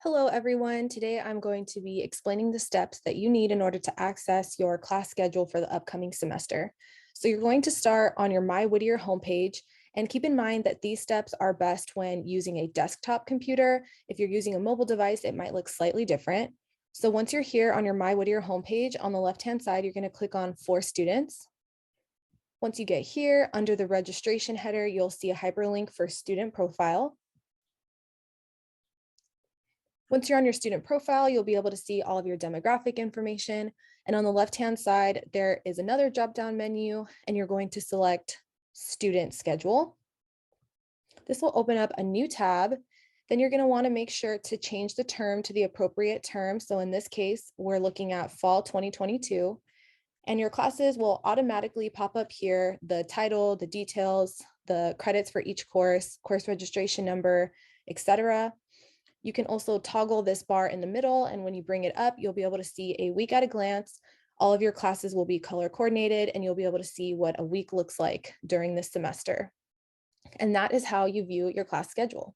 Hello, everyone. Today I'm going to be explaining the steps that you need in order to access your class schedule for the upcoming semester. So you're going to start on your MyWhittier homepage, and keep in mind that these steps are best when using a desktop computer. If you're using a mobile device, it might look slightly different. So once you're here on your MyWhittier homepage, on the left-hand side, you're going to click on For Students. Once you get here, under the registration header, you'll see a hyperlink for Student Profile. Once you're on your student profile, you'll be able to see all of your demographic information. And on the left-hand side, there is another drop-down menu, and you're going to select Student Schedule. This will open up a new tab. Then you're going to want to make sure to change the term to the appropriate term. So in this case, we're looking at Fall 2022. And your classes will automatically pop up here, the title, the details, the credits for each course registration number, etc. You can also toggle this bar in the middle, and when you bring it up, you'll be able to see a week at a glance. All of your classes will be color coordinated, and you'll be able to see what a week looks like during this semester. And that is how you view your class schedule.